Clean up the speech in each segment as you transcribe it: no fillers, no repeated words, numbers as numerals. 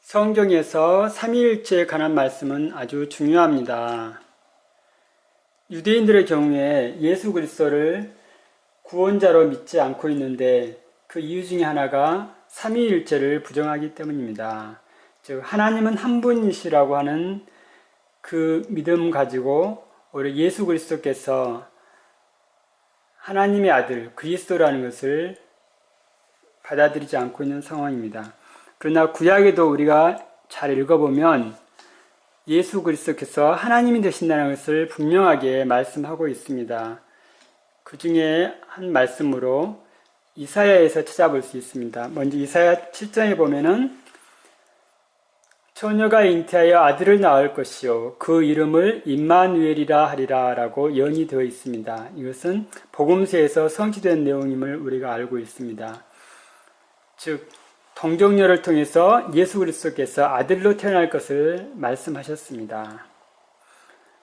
성경에서 삼위일체에 관한 말씀은 아주 중요합니다. 유대인들의 경우에 예수 그리스도를 구원자로 믿지 않고 있는데 그 이유 중에 하나가 삼위일체를 부정하기 때문입니다. 즉 하나님은 한 분이시라고 하는 그 믿음 가지고 오히려 예수 그리스도께서 하나님의 아들 그리스도라는 것을 받아들이지 않고 있는 상황입니다. 그러나 구약에도 우리가 잘 읽어보면 예수 그리스도께서 하나님이 되신다는 것을 분명하게 말씀하고 있습니다. 그 중에 한 말씀으로 이사야에서 찾아볼 수 있습니다. 먼저 이사야 7장에 보면은 처녀가 잉태하여 아들을 낳을 것이요 그 이름을 임마누엘이라 하리라 라고 예언이 되어 있습니다. 이것은 복음서에서 성취된 내용임을 우리가 알고 있습니다. 즉 동정녀를 통해서 예수 그리스도께서 아들로 태어날 것을 말씀하셨습니다.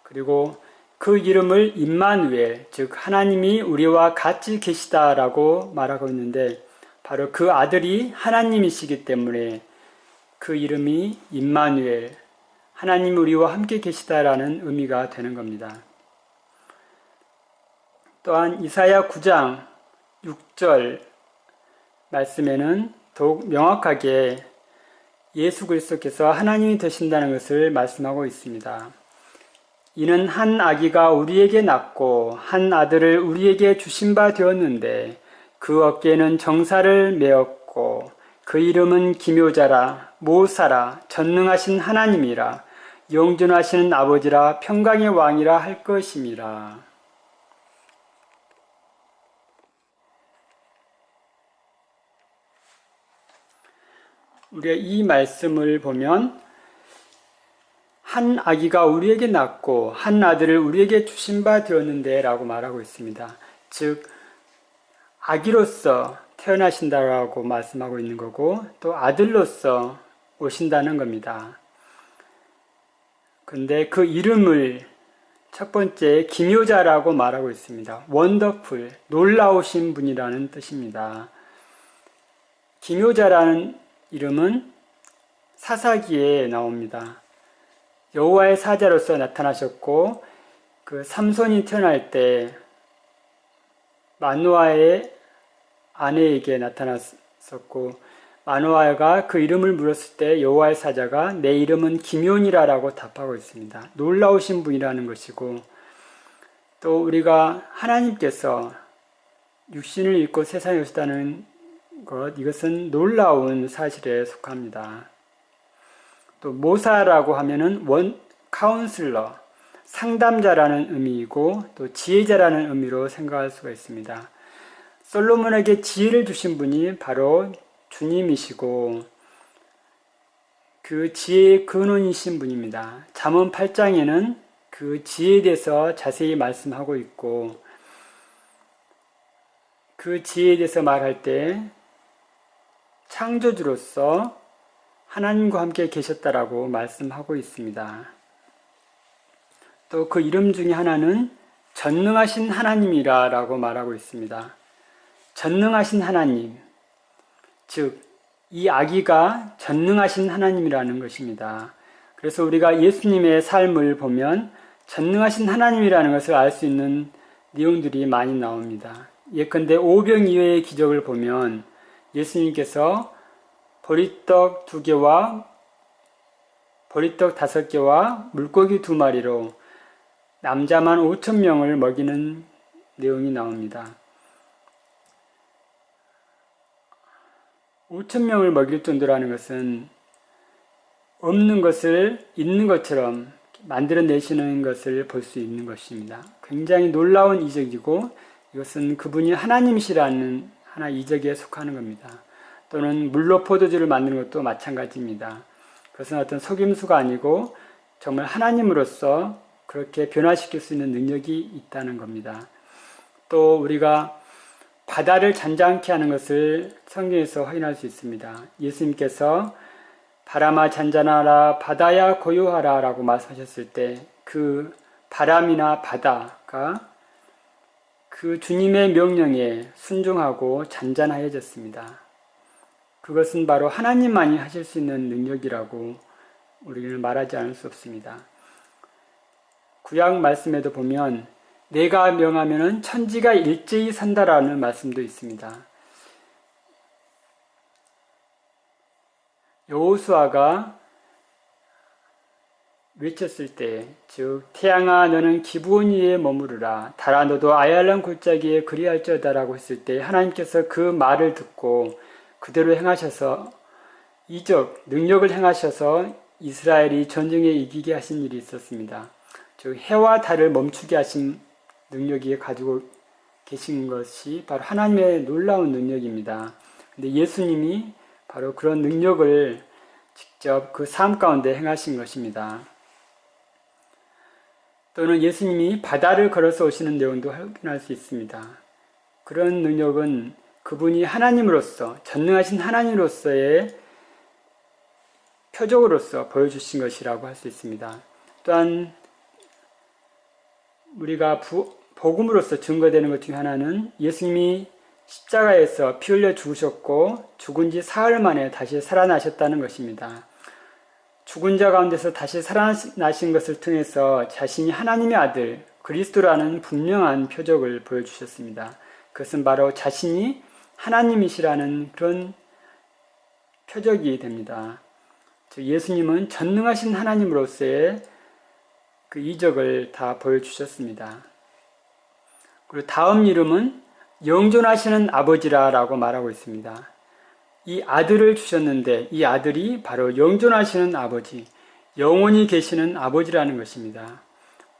그리고 그 이름을 임마누엘, 즉 하나님이 우리와 같이 계시다라고 말하고 있는데 바로 그 아들이 하나님이시기 때문에 그 이름이 임마누엘, 하나님 우리와 함께 계시다라는 의미가 되는 겁니다. 또한 이사야 9장 6절 말씀에는 더욱 명확하게 예수 그리스도께서 하나님이 되신다는 것을 말씀하고 있습니다. 이는 한 아기가 우리에게 낳고 한 아들을 우리에게 주신 바 되었는데 그 어깨에는 정사를 메었고 그 이름은 기묘자라 모사라 전능하신 하나님이라 영존하시는 아버지라 평강의 왕이라 할 것임이라. 우리가 이 말씀을 보면 한 아기가 우리에게 낳고 한 아들을 우리에게 주신 바 되었는데 라고 말하고 있습니다. 즉 아기로서 태어나신다라고 말씀하고 있는 거고 또 아들로서 오신다는 겁니다. 근데 그 이름을 첫 번째 기묘자라고 말하고 있습니다. 원더풀, 놀라우신 분이라는 뜻입니다. 기묘자라는 이름은 사사기에 나옵니다. 여호와의 사자로서 나타나셨고 그 삼손이 태어날 때 마누아의 아내에게 나타났었고 마누아가 그 이름을 물었을 때 여호와의 사자가 내 이름은 기묘니라라고 답하고 있습니다. 놀라우신 분이라는 것이고 또 우리가 하나님께서 육신을 입고 세상에 오셨다는 것, 이것은 놀라운 사실에 속합니다. 또 모사라고 하면은 카운슬러, 상담자라는 의미이고 또 지혜자라는 의미로 생각할 수가 있습니다. 솔로몬에게 지혜를 주신 분이 바로 주님이시고 그 지혜의 근원이신 분입니다. 잠언 8장에는 그 지혜에 대해서 자세히 말씀하고 있고 그 지혜에 대해서 말할 때 창조주로서 하나님과 함께 계셨다라고 말씀하고 있습니다. 또 그 이름 중에 하나는 전능하신 하나님이라고 말하고 있습니다. 전능하신 하나님, 즉 이 아기가 전능하신 하나님이라는 것입니다. 그래서 우리가 예수님의 삶을 보면 전능하신 하나님이라는 것을 알 수 있는 내용들이 많이 나옵니다. 예컨대 오병이어의 기적을 보면 예수님께서 보리떡 2개와 보리떡 5개와 물고기 2마리로 남자만 5,000명을 먹이는 내용이 나옵니다. 5,000명을 먹일 정도라는 것은 없는 것을 있는 것처럼 만들어내시는 것을 볼 수 있는 것입니다. 굉장히 놀라운 이적이고 이것은 그분이 하나님이시라는 하나 이적에 속하는 겁니다. 또는 물로 포도주를 만드는 것도 마찬가지입니다. 그것은 어떤 속임수가 아니고 정말 하나님으로서 그렇게 변화시킬 수 있는 능력이 있다는 겁니다. 또 우리가 바다를 잔잔케 하는 것을 성경에서 확인할 수 있습니다. 예수님께서 바람아 잔잔하라 바다야 고요하라 라고 말씀하셨을 때 그 바람이나 바다가 그 주님의 명령에 순종하고 잔잔하여졌습니다. 그것은 바로 하나님만이 하실 수 있는 능력이라고 우리는 말하지 않을 수 없습니다. 구약 말씀에도 보면 내가 명하면은 천지가 일제히 산다라는 말씀도 있습니다. 여호수아가 외쳤을 때, 즉 태양아 너는 기브온 위에 머무르라, 달아 너도 아얄란 골짜기에 그리할지어다라고 했을 때 하나님께서 그 말을 듣고 그대로 행하셔서 이적, 능력을 행하셔서 이스라엘이 전쟁에 이기게 하신 일이 있었습니다. 즉 해와 달을 멈추게 하신 능력이 가지고 계신 것이 바로 하나님의 놀라운 능력입니다. 근데 예수님이 바로 그런 능력을 직접 그 삶 가운데 행하신 것입니다. 또는 예수님이 바다를 걸어서 오시는 내용도 확인할 수 있습니다. 그런 능력은 그분이 하나님으로서, 전능하신 하나님으로서의 표적으로서 보여주신 것이라고 할 수 있습니다. 또한 우리가 복음으로서 증거되는 것 중에 하나는 예수님이 십자가에서 피 흘려 죽으셨고 죽은 지 사흘 만에 다시 살아나셨다는 것입니다. 죽은 자 가운데서 다시 살아나신 것을 통해서 자신이 하나님의 아들 그리스도라는 분명한 표적을 보여주셨습니다. 그것은 바로 자신이 하나님이시라는 그런 표적이 됩니다. 즉 예수님은 전능하신 하나님으로서의 그 이적을 다 보여주셨습니다. 그리고 다음 이름은 영존하시는 아버지라고 말하고 있습니다. 이 아들을 주셨는데 이 아들이 바로 영존하시는 아버지, 영원히 계시는 아버지라는 것입니다.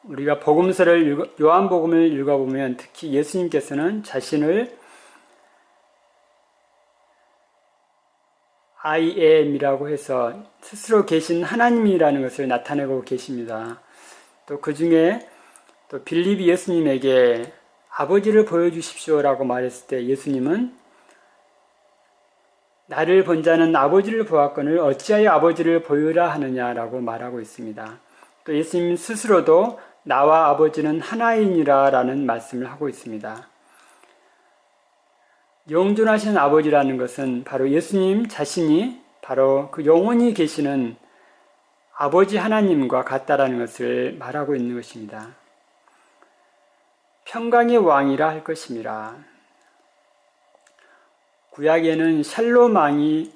우리가 복음서를 요한복음을 읽어보면 특히 예수님께서는 자신을 I am이라고 해서 스스로 계신 하나님이라는 것을 나타내고 계십니다. 또 그 중에 또 빌립이 예수님에게 아버지를 보여주십시오라고 말했을 때 예수님은 나를 본 자는 아버지를 보았거늘 어찌하여 아버지를 보이라 하느냐라고 말하고 있습니다. 또 예수님 스스로도 나와 아버지는 하나이니라 라는 말씀을 하고 있습니다. 영존하신 아버지라는 것은 바로 예수님 자신이 바로 그 영원히 계시는 아버지 하나님과 같다라는 것을 말하고 있는 것입니다. 평강의 왕이라 할 것임이라. 구약에는 샬롬 왕이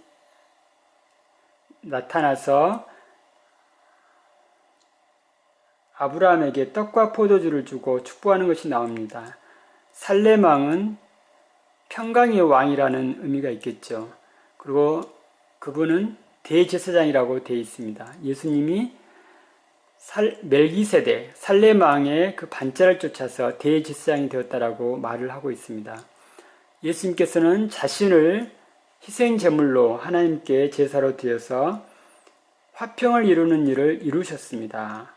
나타나서 아브라함에게 떡과 포도주를 주고 축복하는 것이 나옵니다. 살렘 왕은 평강의 왕이라는 의미가 있겠죠. 그리고 그분은 대제사장이라고 되어 있습니다. 예수님이 멜기세덱, 살렘 왕의 그 반자를 쫓아서 대제사장이 되었다라고 말을 하고 있습니다. 예수님께서는 자신을 희생제물로 하나님께 제사로 드려서 화평을 이루는 일을 이루셨습니다.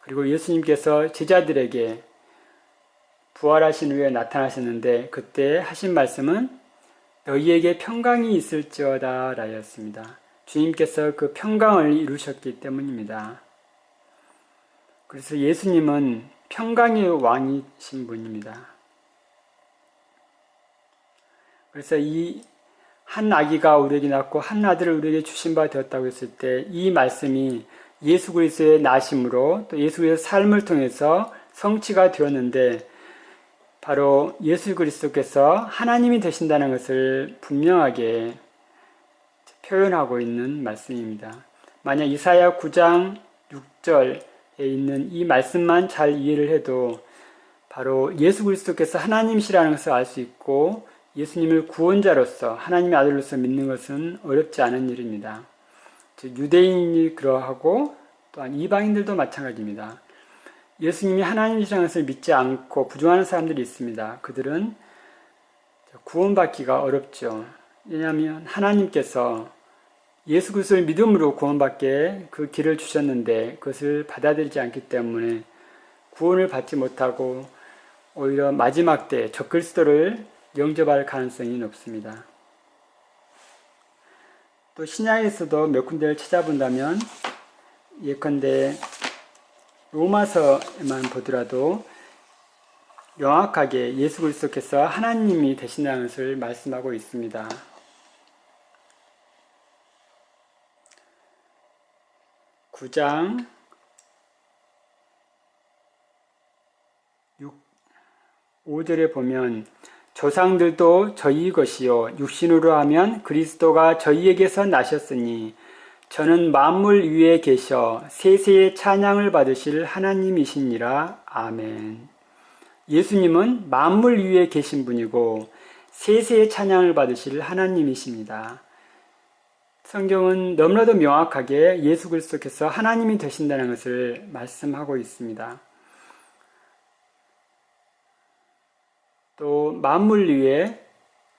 그리고 예수님께서 제자들에게 부활하신 후에 나타나셨는데 그때 하신 말씀은 너희에게 평강이 있을지어다 라였습니다. 주님께서 그 평강을 이루셨기 때문입니다. 그래서 예수님은 평강의 왕이신 분입니다. 그래서 이 한 아기가 우리에게 낳고 한 아들을 우리에게 주신 바 되었다고 했을 때 이 말씀이 예수 그리스도의 나심으로 또 예수 그리스도의 삶을 통해서 성취가 되었는데 바로 예수 그리스도께서 하나님이 되신다는 것을 분명하게 표현하고 있는 말씀입니다. 만약 이사야 9장 6절에 있는 이 말씀만 잘 이해를 해도 바로 예수 그리스도께서 하나님이시라는 것을 알 수 있고 예수님을 구원자로서 하나님의 아들로서 믿는 것은 어렵지 않은 일입니다. 즉 유대인이 그러하고 또한 이방인들도 마찬가지입니다. 예수님이 하나님이시라는 것을 믿지 않고 부정하는 사람들이 있습니다. 그들은 구원받기가 어렵죠. 왜냐하면 하나님께서 예수 그리스도를 믿음으로 구원받게 그 길을 주셨는데 그것을 받아들이지 않기 때문에 구원을 받지 못하고 오히려 마지막 때 적그리스도를 영접할 가능성이 높습니다. 또 신약에서도 몇 군데를 찾아본다면 예컨대 로마서에만 보더라도 명확하게 예수 그리스도께서 하나님이 되신다는 것을 말씀하고 있습니다. 9장 5절에 보면 조상들도 저희 것이요 육신으로 하면 그리스도가 저희에게서 나셨으니 저는 만물 위에 계셔 세세의 찬양을 받으실 하나님이시니라. 아멘. 예수님은 만물 위에 계신 분이고 세세의 찬양을 받으실 하나님이십니다. 성경은 너무나도 명확하게 예수 그리스도께서 하나님이 되신다는 것을 말씀하고 있습니다. 또 만물 위에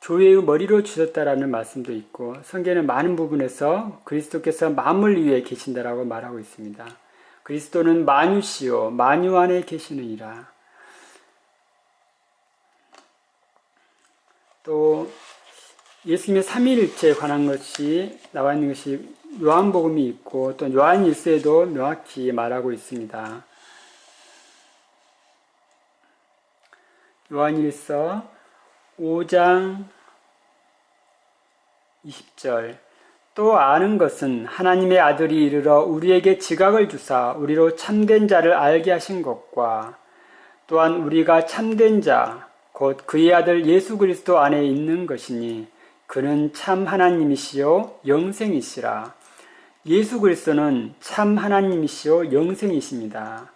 교회의 머리로 주셨다라는 말씀도 있고 성경에는 많은 부분에서 그리스도께서 만물 위에 계신다라고 말하고 있습니다. 그리스도는 만유시요 만유 안에 계시느니라. 또 예수님의 삼위일체에 관한 것이 나와 있는 것이 요한복음이 있고 또 요한일서에도 명확히 말하고 있습니다. 요한일서 5장 20절 또 아는 것은 하나님의 아들이 이르러 우리에게 지각을 주사 우리로 참된 자를 알게 하신 것과 또한 우리가 참된 자 곧 그의 아들 예수 그리스도 안에 있는 것이니 그는 참 하나님이시요 영생이시라. 예수 그리스도는 참 하나님이시요 영생이십니다.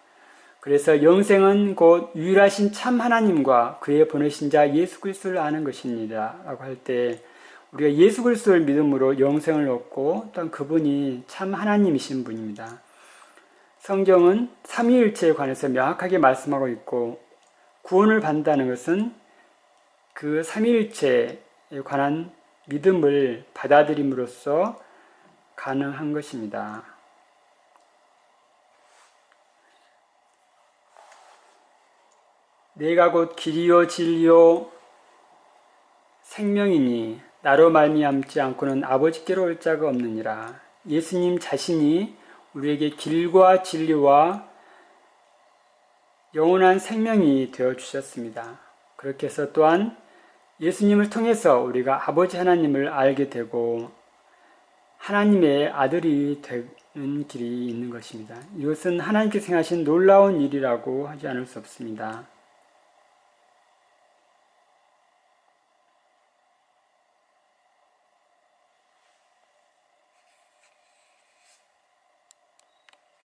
그래서 영생은 곧 유일하신 참 하나님과 그의 보내신 자 예수 그리스도를 아는 것입니다. 라고 할 때 우리가 예수 그리스도를 믿음으로 영생을 얻고 또한 그분이 참 하나님이신 분입니다. 성경은 삼위일체에 관해서 명확하게 말씀하고 있고 구원을 받는다는 것은 그 삼위일체에 관한 믿음을 받아들임으로써 가능한 것입니다. 내가 곧 길이요 진리요 생명이니 나로 말미암지 않고는 아버지께로 올 자가 없느니라. 예수님 자신이 우리에게 길과 진리와 영원한 생명이 되어주셨습니다. 그렇게 해서 또한 예수님을 통해서 우리가 아버지 하나님을 알게 되고 하나님의 아들이 되는 길이 있는 것입니다. 이것은 하나님께서 행하신 놀라운 일이라고 하지 않을 수 없습니다.